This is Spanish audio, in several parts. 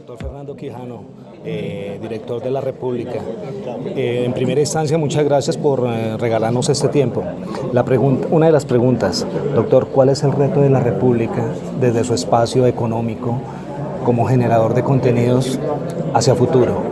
Doctor Fernando Quijano, director de La República. En primera instancia, muchas gracias por regalarnos este tiempo. Una de las preguntas, doctor, ¿cuál es el reto de La República desde su espacio económico como generador de contenidos hacia futuro?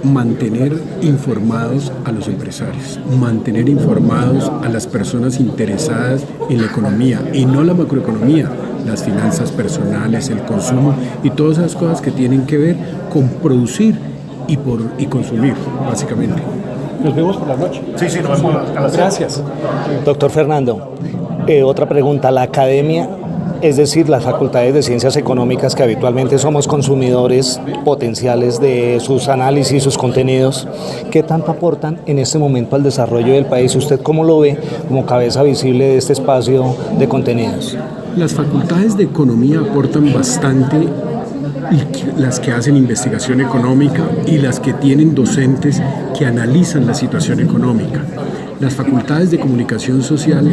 Mantener informados a los empresarios, mantener informados a las personas interesadas en la economía y no la macroeconomía, las finanzas personales, el consumo y todas esas cosas que tienen que ver con producir y consumir, básicamente. Nos vemos por la noche. Sí, nos vemos a las 7. Gracias. Doctor Fernando, otra pregunta. La academia, es decir, las facultades de ciencias económicas, que habitualmente somos consumidores potenciales de sus análisis, sus contenidos, ¿qué tanto aportan en este momento al desarrollo del país? ¿Usted cómo lo ve como cabeza visible de este espacio de contenidos? Las facultades de economía aportan bastante, las que hacen investigación económica y las que tienen docentes que analizan la situación económica. Las facultades de comunicación social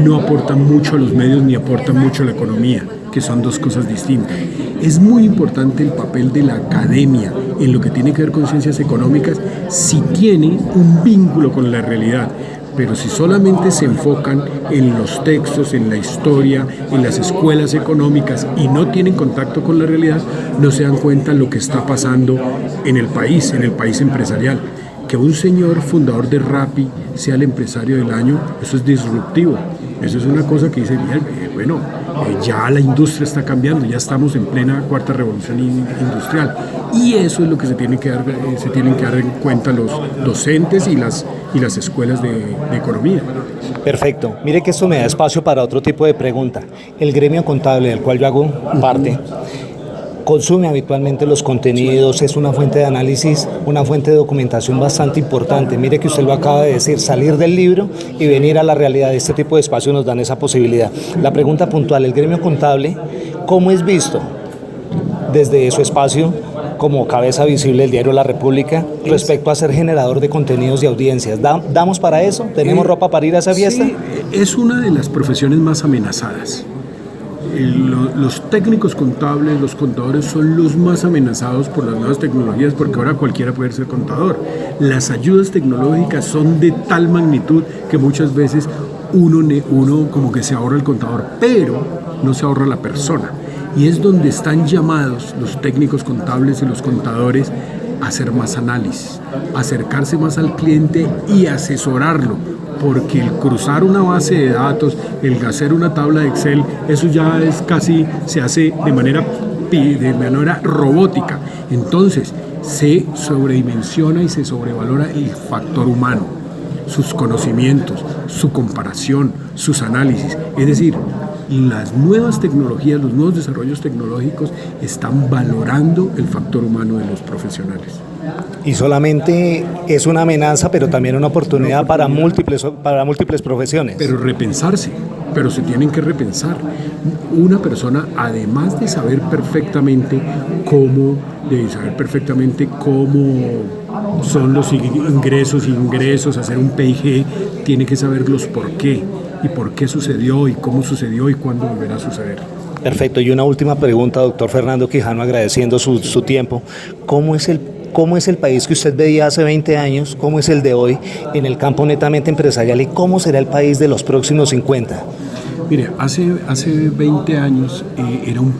no aportan mucho a los medios ni aportan mucho a la economía, que son dos cosas distintas. Es muy importante el papel de la academia en lo que tiene que ver con ciencias económicas si tiene un vínculo con la realidad. Pero si solamente se enfocan en los textos, en la historia, en las escuelas económicas y no tienen contacto con la realidad, no se dan cuenta de lo que está pasando en el país empresarial. Que un señor fundador de Rappi sea el empresario del año, eso es disruptivo. Eso es una cosa que dice, ya la industria está cambiando, ya estamos en plena cuarta revolución industrial. Y eso es lo que se tienen que dar en cuenta los docentes y las escuelas de economía. Perfecto. Mire que esto me da espacio para otro tipo de pregunta. El gremio contable del cual yo hago parte consume habitualmente los contenidos, es una fuente de análisis, una fuente de documentación bastante importante. Mire que usted lo acaba de decir, salir del libro y venir a la realidad. Este tipo de espacios nos dan esa posibilidad. La pregunta puntual, el gremio contable, ¿cómo es visto desde su espacio como cabeza visible del diario La República respecto a ser generador de contenidos y audiencias? ¿Damos para eso? ¿Tenemos ropa para ir a esa fiesta? Sí, es una de las profesiones más amenazadas. Los técnicos contables, los contadores son los más amenazados por las nuevas tecnologías porque ahora cualquiera puede ser contador. Las ayudas tecnológicas son de tal magnitud que muchas veces uno como que se ahorra el contador, pero no se ahorra la persona. Y es donde están llamados los técnicos contables y los contadores a hacer más análisis, acercarse más al cliente y asesorarlo. Porque el cruzar una base de datos, el hacer una tabla de Excel, eso ya es casi, se hace de manera robótica. Entonces, se sobredimensiona y se sobrevalora el factor humano, sus conocimientos, su comparación, sus análisis. Es decir, las nuevas tecnologías, los nuevos desarrollos tecnológicos están valorando el factor humano de los profesionales. Y solamente es una amenaza, pero también una oportunidad para múltiples profesiones. Pero se tienen que repensar. Una persona, además de saber perfectamente cómo son los ingresos, hacer un PIG, tiene que saber los por qué, y por qué sucedió, y cómo sucedió, y cuándo volverá a suceder. Perfecto. Y una última pregunta, doctor Fernando Quijano, agradeciendo su tiempo. ¿Cómo es el país que usted veía hace 20 años? ¿Cómo es el de hoy en el campo netamente empresarial? ¿Y cómo será el país de los próximos 50? Mire, hace 20 años era un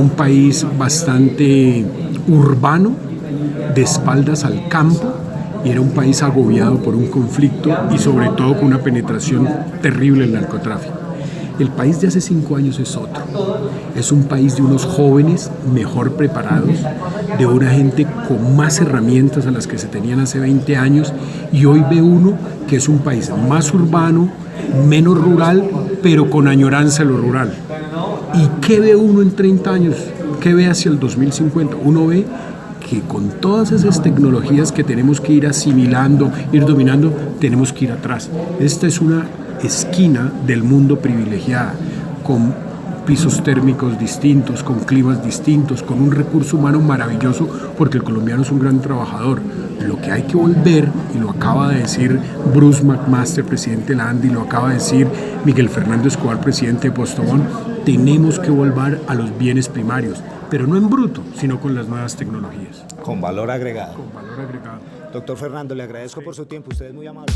país bastante urbano, de espaldas al campo, y era un país agobiado por un conflicto y sobre todo con una penetración terrible del narcotráfico. El país de hace 5 años es otro. Es un país de unos jóvenes mejor preparados, de una gente con más herramientas a las que se tenían hace 20 años, y hoy ve uno que es un país más urbano, menos rural, pero con añoranza a lo rural. ¿Y qué ve uno en 30 años? ¿Qué ve hacia el 2050? Uno ve que con todas esas tecnologías que tenemos que ir asimilando, ir dominando, tenemos que ir atrás. Esta es una esquina del mundo privilegiada, con pisos térmicos distintos, con climas distintos, con un recurso humano maravilloso, porque el colombiano es un gran trabajador. Lo que hay que volver, y lo acaba de decir Bruce McMaster, presidente de la ANDI, lo acaba de decir Miguel Fernando Escobar, presidente de Postobón, tenemos que volver a los bienes primarios, pero no en bruto, sino con las nuevas tecnologías. Con valor agregado. Con valor agregado. Doctor Fernando, le agradezco por su tiempo, usted es muy amable.